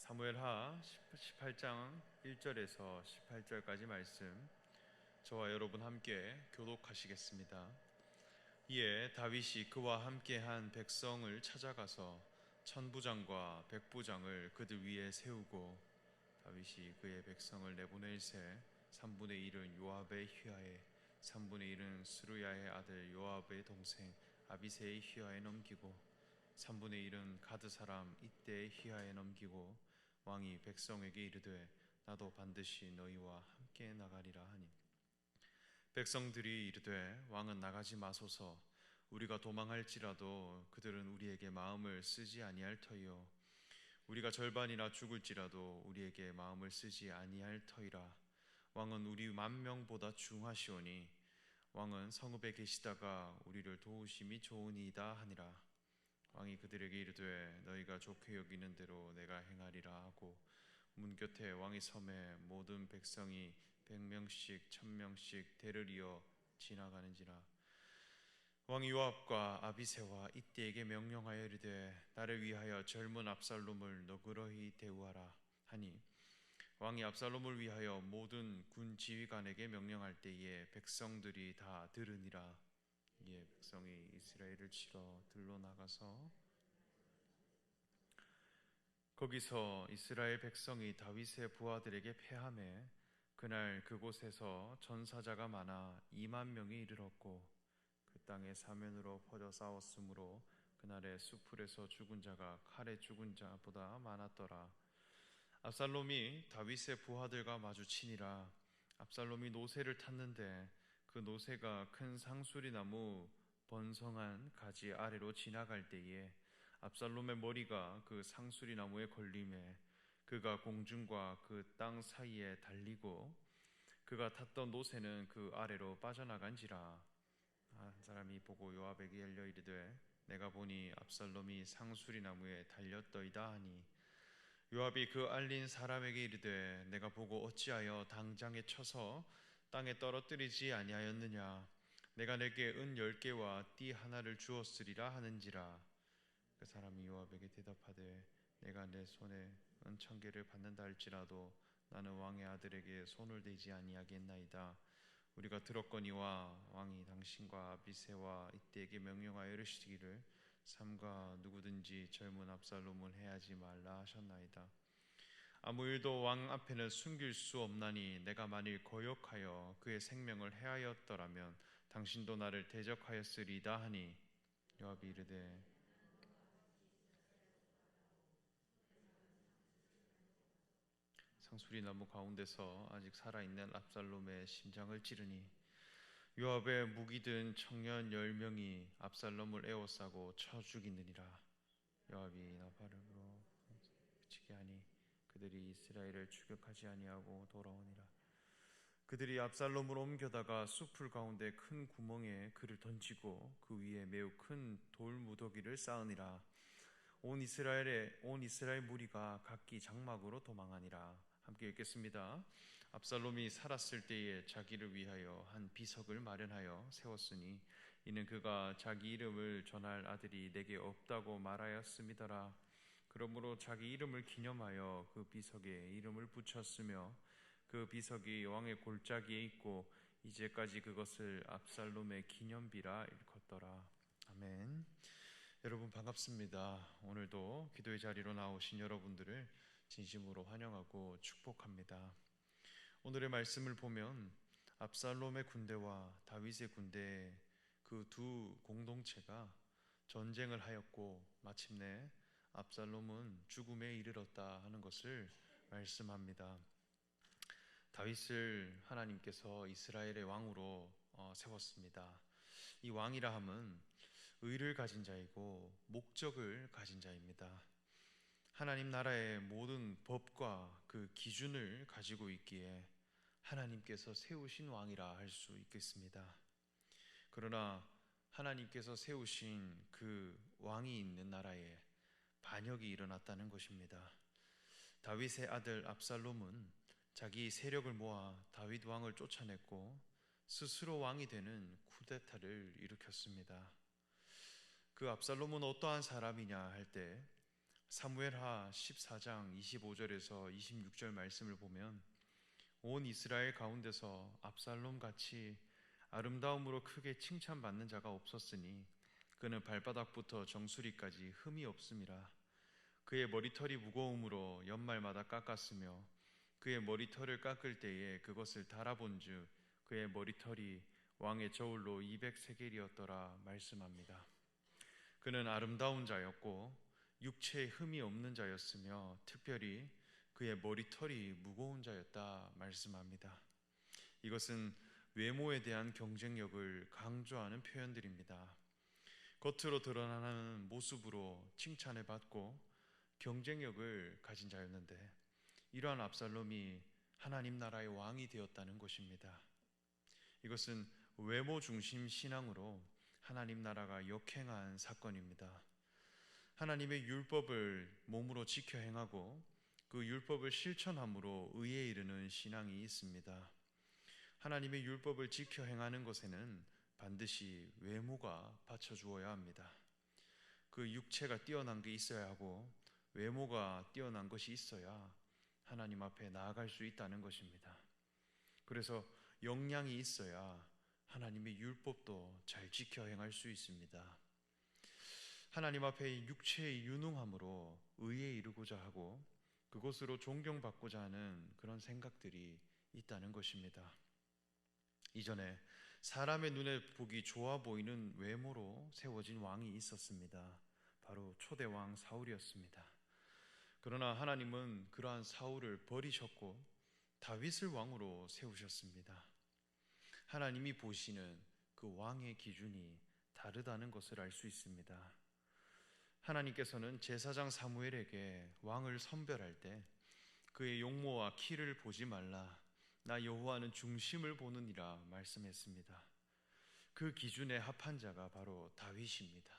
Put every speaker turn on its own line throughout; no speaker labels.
사무엘하 18장 1절에서 18절까지 말씀 저와 여러분 함께 교독하시겠습니다. 이에 다윗이 그와 함께한 백성을 찾아가서 천부장과 백부장을 그들 위에 세우고 다윗이 그의 백성을 내보낼새 3분의 1은 요압의 휘하에 3분의 1은 스루야의 아들 요압의 동생 아비새의 휘하에 넘기고 3분의 1은 가드 사람 이때의 휘하에 넘기고 왕이 백성에게 이르되 나도 반드시 너희와 함께 나가리라 하니 백성들이 이르되 왕은 나가지 마소서 우리가 도망할지라도 그들은 우리에게 마음을 쓰지 아니할 터이요 우리가 절반이나 죽을지라도 우리에게 마음을 쓰지 아니할 터이라 왕은 우리 10,000명보다 중하시오니 왕은 성읍에 계시다가 우리를 도우심이 좋으니이다 하니라 왕이 그들에게 이르되 너희가 좋게 여기는 대로 내가 행하리라 하고 문 곁에 왕의 섬에 모든 백성이 100명씩 1000명씩 대를 이어 지나가는지라 왕이 요압과 아비새와 이때에게 명령하여 이르되 나를 위하여 젊은 압살롬을 너그러이 대우하라 하니 왕이 압살롬을 위하여 모든 군 지휘관에게 명령할 때에 백성들이 다 들으니라 이에 백성이 이스라엘을 치러 들로 나가서 거기서 이스라엘 백성이 다윗의 부하들에게 패하매 그날 그곳에서 전사자가 많아 20,000명에 이르렀고 그 땅의 사면으로 퍼져 싸웠으므로 그날의 수풀에서 죽은 자가 칼에 죽은 자보다 많았더라. 압살롬이 다윗의 부하들과 마주치니라. 압살롬이 노새를 탔는데 그 노새가 큰 상수리나무 번성한 가지 아래로 지나갈 때에 압살롬의 머리가 그 상수리나무에 걸림에 그가 공중과 그 땅 사이에 달리고 그가 탔던 노새는 그 아래로 빠져나간지라. 한 사람이 보고 요압에게 알려 이르되 내가 보니 압살롬이 상수리나무에 달렸더이다 하니 요압이 그 알린 사람에게 이르되 내가 보고 어찌하여 당장에 쳐서 땅에 떨어뜨리지 아니하였느냐 내가 내게 은 10개와 띠 하나를 주었으리라 하는지라. 그 사람이 요압에게 대답하되 내가 내 손에 은 1,000개를 받는다 할지라도 나는 왕의 아들에게 손을 대지 아니하겠나이다. 우리가 들었거니와 왕이 당신과 아비새와 이때에게 명령하여 이르시기를 삼가 누구든지 젊은 압살롬을 해하지 말라 하셨나이다. 아무 일도 왕 앞에는 숨길 수 없나니 내가 만일 거역하여 그의 생명을 해하였더라면 당신도 나를 대적하였으리다 하니 요압이 이르되 상수리나무 가운데서 아직 살아있는 압살롬의 심장을 찌르니 요압의 무기 든 청년 10명이 압살롬을 에워싸고 쳐 죽이느니라. 요압이 나팔으로 비치게 하니 그들이 이스라엘을 추격하지 아니하고 돌아오니라. 그들이 압살롬을 옮겨다가 숲풀 가운데 큰 구멍에 그를 던지고 그 위에 매우 큰 돌무더기를 쌓으니라. 온 이스라엘 무리가 각기 장막으로 도망하니라. 함께 읽겠습니다. 압살롬이 살았을 때에 자기를 위하여 한 비석을 마련하여 세웠으니 이는 그가 자기 이름을 전할 아들이 내게 없다고 말하였음이더라. 그러므로 자기 이름을 기념하여 그 비석에 이름을 붙였으며 그 비석이 왕의 골짜기에 있고 이제까지 그것을 압살롬의 기념비라 일컫더라. 아멘. 여러분 반갑습니다. 오늘도 기도의 자리로 나오신 여러분들을 진심으로 환영하고 축복합니다. 오늘의 말씀을 보면 압살롬의 군대와 다윗의 군대 그 두 공동체가 전쟁을 하였고 마침내 압살롬은 죽음에 이르렀다 하는 것을 말씀합니다. 다윗을 하나님께서 이스라엘의 왕으로 세웠습니다. 이 왕이라 함은 의를 가진 자이고 목적을 가진 자입니다. 하나님 나라의 모든 법과 그 기준을 가지고 있기에 하나님께서 세우신 왕이라 할 수 있겠습니다. 그러나 하나님께서 세우신 그 왕이 있는 나라에 반역이 일어났다는 것입니다. 다윗의 아들 압살롬은 자기 세력을 모아 다윗 왕을 쫓아냈고 스스로 왕이 되는 쿠데타를 일으켰습니다. 그 압살롬은 어떠한 사람이냐 할 때 사무엘하 14장 25절에서 26절 말씀을 보면 온 이스라엘 가운데서 압살롬 같이 아름다움으로 크게 칭찬받는 자가 없었으니 그는 발바닥부터 정수리까지 흠이 없음이라. 그의 머리털이 무거움으로 연말마다 깎았으며 그의 머리털을 깎을 때에 그것을 달아본즉 그의 머리털이 왕의 저울로 200세겔이었더라 말씀합니다. 그는 아름다운 자였고 육체에 흠이 없는 자였으며 특별히 그의 머리털이 무거운 자였다 말씀합니다. 이것은 외모에 대한 경쟁력을 강조하는 표현들입니다. 겉으로 드러나는 모습으로 칭찬을 받고 경쟁력을 가진 자였는데 이러한 압살롬이 하나님 나라의 왕이 되었다는 것입니다. 이것은 외모 중심 신앙으로 하나님 나라가 역행한 사건입니다. 하나님의 율법을 몸으로 지켜 행하고 그 율법을 실천함으로 의에 이르는 신앙이 있습니다. 하나님의 율법을 지켜 행하는 것에는 반드시 외모가 받쳐주어야 합니다. 그 육체가 뛰어난 게 있어야 하고 외모가 뛰어난 것이 있어야 하나님 앞에 나아갈 수 있다는 것입니다. 그래서 역량이 있어야 하나님의 율법도 잘 지켜 행할 수 있습니다. 하나님 앞에 육체의 유능함으로 의에 이르고자 하고 그것으로 존경받고자 하는 그런 생각들이 있다는 것입니다. 이전에 사람의 눈에 보기 좋아 보이는 외모로 세워진 왕이 있었습니다. 바로 초대왕 사울이었습니다. 그러나 하나님은 그러한 사울을 버리셨고 다윗을 왕으로 세우셨습니다. 하나님이 보시는 그 왕의 기준이 다르다는 것을 알 수 있습니다. 하나님께서는 제사장 사무엘에게 왕을 선별할 때 그의 용모와 키를 보지 말라, 나 여호와는 중심을 보느니라 말씀했습니다. 그 기준에 합한 자가 바로 다윗입니다.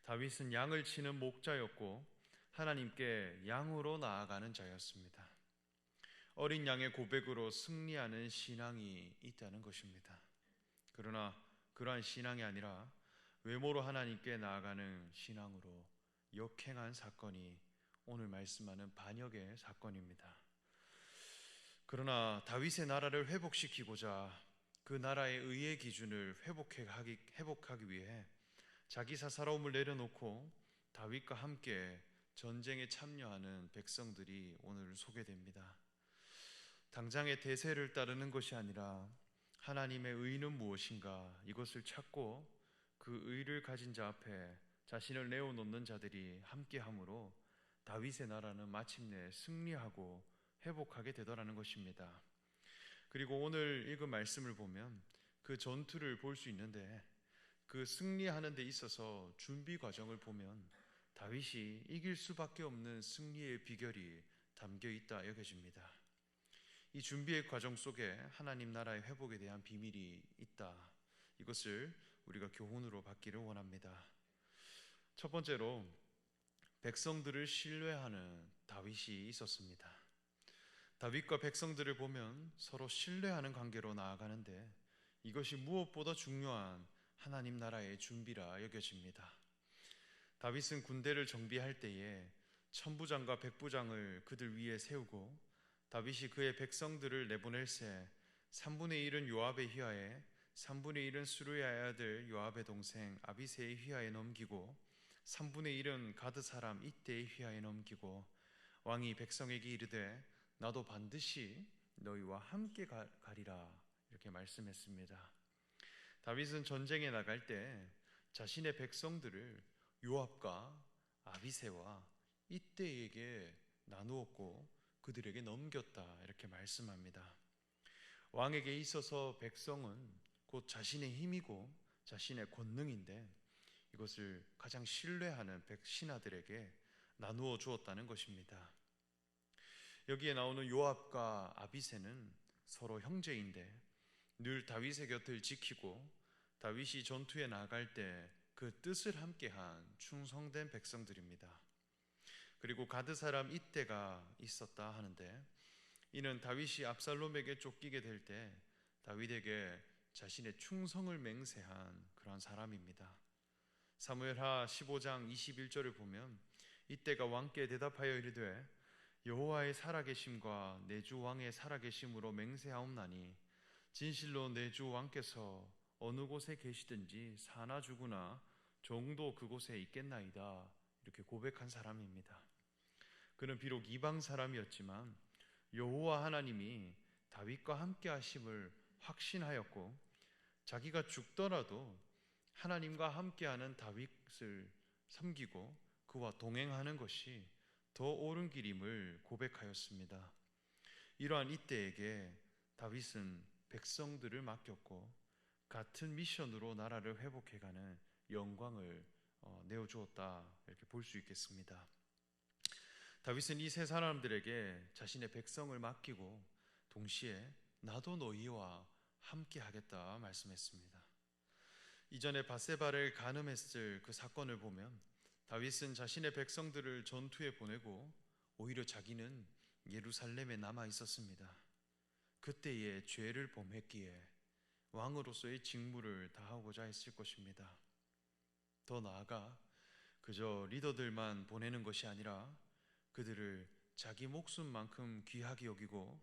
다윗은 양을 치는 목자였고 하나님께 양으로 나아가는 자였습니다. 어린 양의 고백으로 승리하는 신앙이 있다는 것입니다. 그러나 그러한 신앙이 아니라 외모로 하나님께 나아가는 신앙으로 역행한 사건이 오늘 말씀하는 반역의 사건입니다. 그러나 다윗의 나라를 회복시키고자 그 나라의 의의 기준을 회복하기 위해 자기 사사로움을 내려놓고 다윗과 함께 전쟁에 참여하는 백성들이 오늘 소개됩니다. 당장의 대세를 따르는 것이 아니라 하나님의 의는 무엇인가 이것을 찾고 그 의를 가진 자 앞에 자신을 내어놓는 자들이 함께함으로 다윗의 나라는 마침내 승리하고 회복하게 되더라는 것입니다. 그리고 오늘 읽은 말씀을 보면 그 전투를 볼 수 있는데 그 승리하는 데 있어서 준비 과정을 보면 다윗이 이길 수밖에 없는 승리의 비결이 담겨 있다 여겨집니다. 이 준비의 과정 속에 하나님 나라의 회복에 대한 비밀이 있다. 이것을 우리가 교훈으로 받기를 원합니다. 첫 번째로 백성들을 신뢰하는 다윗이 있었습니다. 다윗과 백성들을 보면 서로 신뢰하는 관계로 나아가는데 이것이 무엇보다 중요한 하나님 나라의 준비라 여겨집니다. 다윗은 군대를 정비할 때에 천부장과 백부장을 그들 위에 세우고 다윗이 그의 백성들을 내보낼새 3분의 1은 요압의 휘하에 3분의 1은 수르야의 아들 요압의 동생 아비새의 휘하에 넘기고 3분의 1은 가드 사람 이때의 휘하에 넘기고 왕이 백성에게 이르되 나도 반드시 너희와 함께 가리라 이렇게 말씀했습니다. 다윗은 전쟁에 나갈 때 자신의 백성들을 요압과 아비새와 이때에게 나누었고 그들에게 넘겼다 이렇게 말씀합니다. 왕에게 있어서 백성은 곧 자신의 힘이고 자신의 권능인데 이것을 가장 신뢰하는 신하들에게 나누어 주었다는 것입니다. 여기에 나오는 요압과 아비새는 서로 형제인데 늘 다윗의 곁을 지키고 다윗이 전투에 나갈 때 그 뜻을 함께한 충성된 백성들입니다. 그리고 가드 사람 이때가 있었다 하는데 이는 다윗이 압살롬에게 쫓기게 될 때 다윗에게 자신의 충성을 맹세한 그런 사람입니다. 사무엘하 15장 21절을 보면 이때가 왕께 대답하여 이르되 여호와의 살아계심과 내 주 왕의 살아계심으로 맹세하옵나니 진실로 내 주 왕께서 어느 곳에 계시든지 사나 죽으나 종도 그곳에 있겠나이다. 이렇게 고백한 사람입니다. 그는 비록 이방 사람이었지만 여호와 하나님이 다윗과 함께 하심을 확신하였고 자기가 죽더라도 하나님과 함께하는 다윗을 섬기고 그와 동행하는 것이 더 옳은 길임을 고백하였습니다. 이러한 이때에게 다윗은 백성들을 맡겼고 같은 미션으로 나라를 회복해가는 영광을 내어주었다, 이렇게 볼 수 있겠습니다. 다윗은 이 세 사람들에게 자신의 백성을 맡기고 동시에 나도 너희와 함께 하겠다 말씀했습니다. 이전에 밧세바를 간음했을 그 사건을 보면 다윗은 자신의 백성들을 전투에 보내고 오히려 자기는 예루살렘에 남아 있었습니다. 그때의 죄를 범했기에 왕으로서의 직무를 다하고자 했을 것입니다. 더 나아가 그저 리더들만 보내는 것이 아니라 그들을 자기 목숨만큼 귀하게 여기고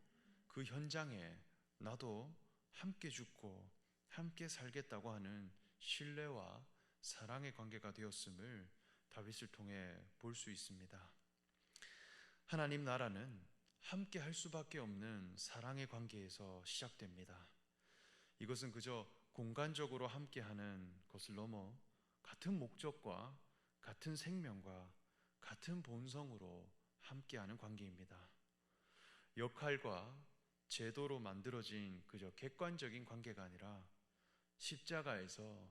그 현장에 나도 함께 죽고 함께 살겠다고 하는 신뢰와 사랑의 관계가 되었음을 다윗을 통해 볼 수 있습니다. 하나님 나라는 함께 할 수밖에 없는 사랑의 관계에서 시작됩니다. 이것은 그저 공간적으로 함께하는 것을 넘어 같은 목적과 같은 생명과 같은 본성으로 함께하는 관계입니다. 역할과 제도로 만들어진 그저 객관적인 관계가 아니라 십자가에서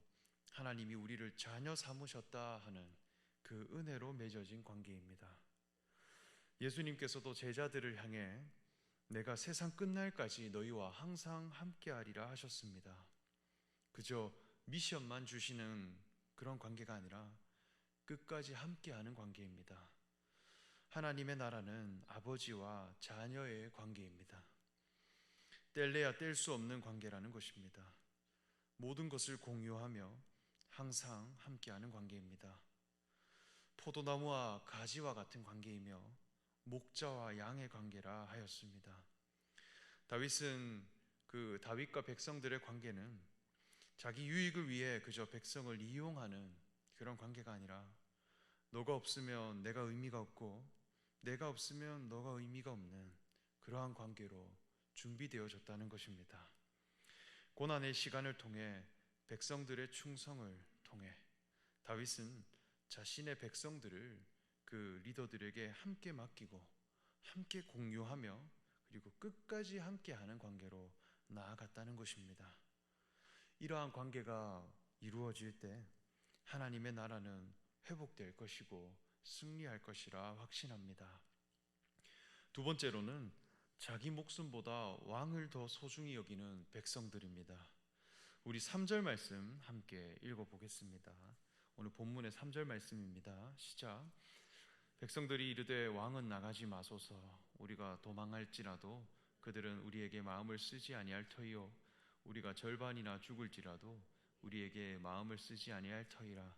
하나님이 우리를 자녀 삼으셨다 하는 그 은혜로 맺어진 관계입니다. 예수님께서도 제자들을 향해 내가 세상 끝날까지 너희와 항상 함께하리라 하셨습니다. 그저 미션만 주시는 그런 관계가 아니라 끝까지 함께하는 관계입니다. 하나님의 나라는 아버지와 자녀의 관계입니다. 뗄래야 뗄 수 없는 관계라는 것입니다. 모든 것을 공유하며 항상 함께하는 관계입니다. 포도나무와 가지와 같은 관계이며 목자와 양의 관계라 하였습니다. 다윗은 그 다윗과 백성들의 관계는 자기 유익을 위해 그저 백성을 이용하는 그런 관계가 아니라 너가 없으면 내가 의미가 없고 내가 없으면 너가 의미가 없는 그러한 관계로 준비되어졌다는 것입니다. 고난의 시간을 통해 백성들의 충성을 통해 다윗은 자신의 백성들을 그 리더들에게 함께 맡기고 함께 공유하며 그리고 끝까지 함께하는 관계로 나아갔다는 것입니다. 이러한 관계가 이루어질 때 하나님의 나라는 회복될 것이고 승리할 것이라 확신합니다. 두 번째로는 자기 목숨보다 왕을 더 소중히 여기는 백성들입니다. 우리 3절 말씀 함께 읽어보겠습니다. 오늘 본문의 3절 말씀입니다. 시작. 백성들이 이르되 왕은 나가지 마소서. 우리가 도망할지라도 그들은 우리에게 마음을 쓰지 아니할 터이요 우리가 절반이나 죽을지라도 우리에게 마음을 쓰지 아니할 터이라.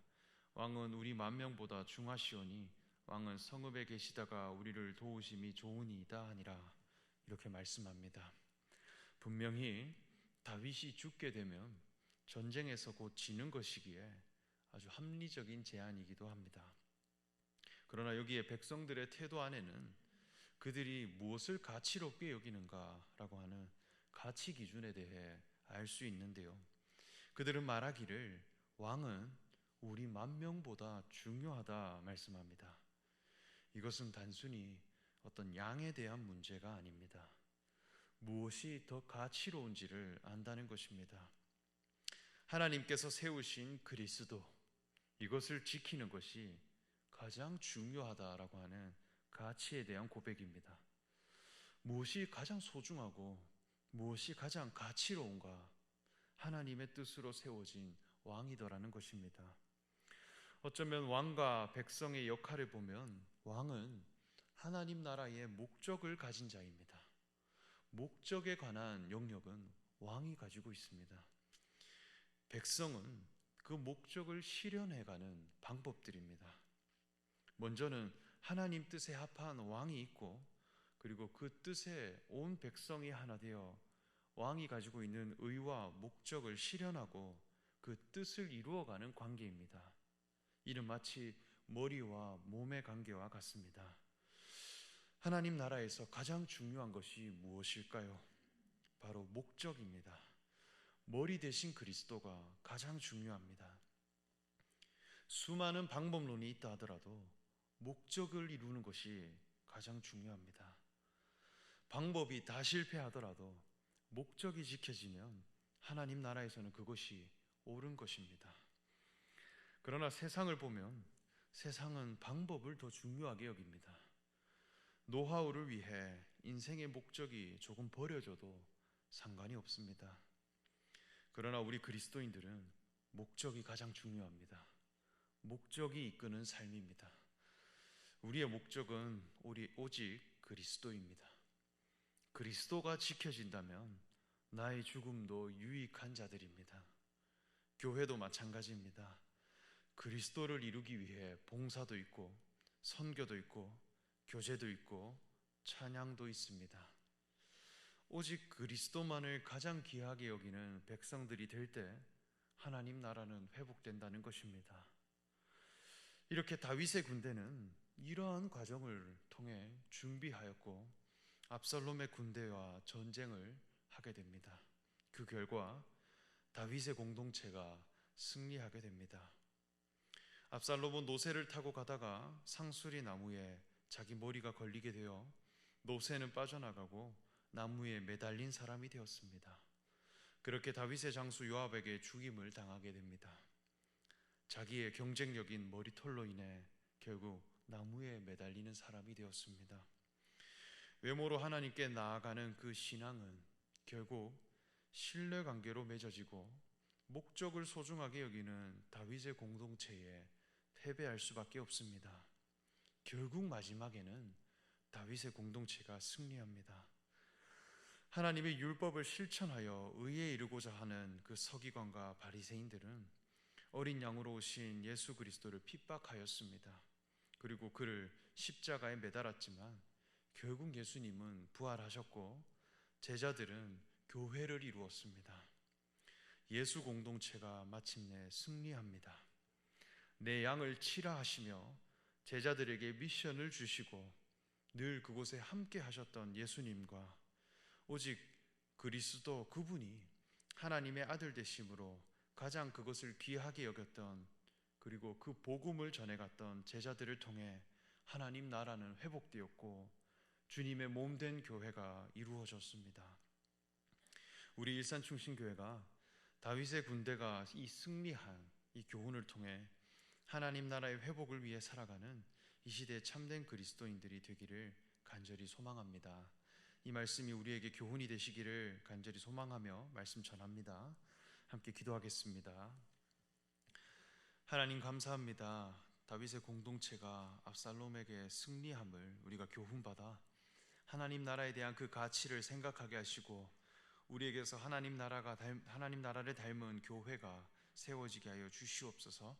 왕은 우리 만명보다 중하시오니 왕은 성읍에 계시다가 우리를 도우심이 좋으니이다 하니라. 이렇게 말씀합니다. 분명히 다윗이 죽게 되면 전쟁에서 곧 지는 것이기에 아주 합리적인 제안이기도 합니다. 그러나 여기에 백성들의 태도 안에는 그들이 무엇을 가치롭게 여기는가라고 하는 가치 기준에 대해 알 수 있는데요. 그들은 말하기를 왕은 우리 만명보다 중요하다 말씀합니다. 이것은 단순히 어떤 양에 대한 문제가 아닙니다. 무엇이 더 가치로운지를 안다는 것입니다. 하나님께서 세우신 그리스도, 이것을 지키는 것이 가장 중요하다라고 하는 가치에 대한 고백입니다. 무엇이 가장 소중하고 무엇이 가장 가치로운가? 하나님의 뜻으로 세워진 왕이더라는 것입니다. 어쩌면 왕과 백성의 역할을 보면 왕은 하나님 나라의 목적을 가진 자입니다. 목적에 관한 영역은 왕이 가지고 있습니다. 백성은 그 목적을 실현해가는 방법들입니다. 먼저는 하나님 뜻에 합한 왕이 있고, 그리고 그 뜻에 온 백성이 하나 되어 왕이 가지고 있는 의와 목적을 실현하고 그 뜻을 이루어가는 관계입니다. 이는 마치 머리와 몸의 관계와 같습니다. 하나님 나라에서 가장 중요한 것이 무엇일까요? 바로 목적입니다. 머리 대신 그리스도가 가장 중요합니다. 수많은 방법론이 있다 하더라도 목적을 이루는 것이 가장 중요합니다. 방법이 다 실패하더라도 목적이 지켜지면 하나님 나라에서는 그것이 옳은 것입니다. 그러나 세상을 보면 세상은 방법을 더 중요하게 여깁니다. 노하우를 위해 인생의 목적이 조금 버려져도 상관이 없습니다. 그러나 우리 그리스도인들은 목적이 가장 중요합니다. 목적이 이끄는 삶입니다. 우리의 목적은 오직 그리스도입니다. 그리스도가 지켜진다면 나의 죽음도 유익한 자들입니다. 교회도 마찬가지입니다. 그리스도를 이루기 위해 봉사도 있고 선교도 있고 교제도 있고 찬양도 있습니다. 오직 그리스도만을 가장 귀하게 여기는 백성들이 될 때 하나님 나라는 회복된다는 것입니다. 이렇게 다윗의 군대는 이러한 과정을 통해 준비하였고 압살롬의 군대와 전쟁을 하게 됩니다. 그 결과 다윗의 공동체가 승리하게 됩니다. 압살롬은 노새를 타고 가다가 상수리 나무에 자기 머리가 걸리게 되어 노새는 빠져나가고 나무에 매달린 사람이 되었습니다. 그렇게 다윗의 장수 요압에게 죽임을 당하게 됩니다. 자기의 경쟁력인 머리털로 인해 결국 나무에 매달리는 사람이 되었습니다. 외모로 하나님께 나아가는 그 신앙은 결국 신뢰관계로 맺어지고 목적을 소중하게 여기는 다윗의 공동체에 패배할 수밖에 없습니다. 결국 마지막에는 다윗의 공동체가 승리합니다. 하나님의 율법을 실천하여 의에 이르고자 하는 그 서기관과 바리새인들은 어린 양으로 오신 예수 그리스도를 핍박하였습니다. 그리고 그를 십자가에 매달았지만 결국 예수님은 부활하셨고 제자들은 교회를 이루었습니다. 예수 공동체가 마침내 승리합니다. 내 양을 치라 하시며 제자들에게 미션을 주시고 늘 그곳에 함께 하셨던 예수님과 오직 그리스도 그분이 하나님의 아들 되심으로 가장 그것을 귀하게 여겼던, 그리고 그 복음을 전해갔던 제자들을 통해 하나님 나라는 회복되었고 주님의 몸된 교회가 이루어졌습니다. 우리 일산충신교회가 다윗의 군대가 이 승리한 이 교훈을 통해 하나님 나라의 회복을 위해 살아가는 이 시대의 참된 그리스도인들이 되기를 간절히 소망합니다. 이 말씀이 우리에게 교훈이 되시기를 간절히 소망하며 말씀 전합니다. 함께 기도하겠습니다. 하나님 감사합니다. 다윗의 공동체가 압살롬에게 승리함을 우리가 교훈받아 하나님 나라에 대한 그 가치를 생각하게 하시고 우리에게서 하나님 나라를 닮은 교회가 세워지게 하여 주시옵소서.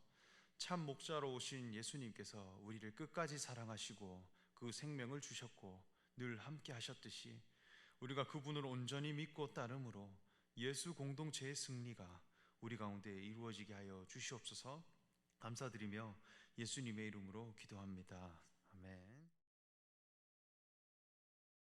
참 목자로 오신 예수님께서 우리를 끝까지 사랑하시고 그 생명을 주셨고 늘 함께 하셨듯이 우리가 그분을 온전히 믿고 따름으로 예수 공동체의 승리가 우리 가운데 이루어지게 하여 주시옵소서. 감사드리며 예수님의 이름으로 기도합니다.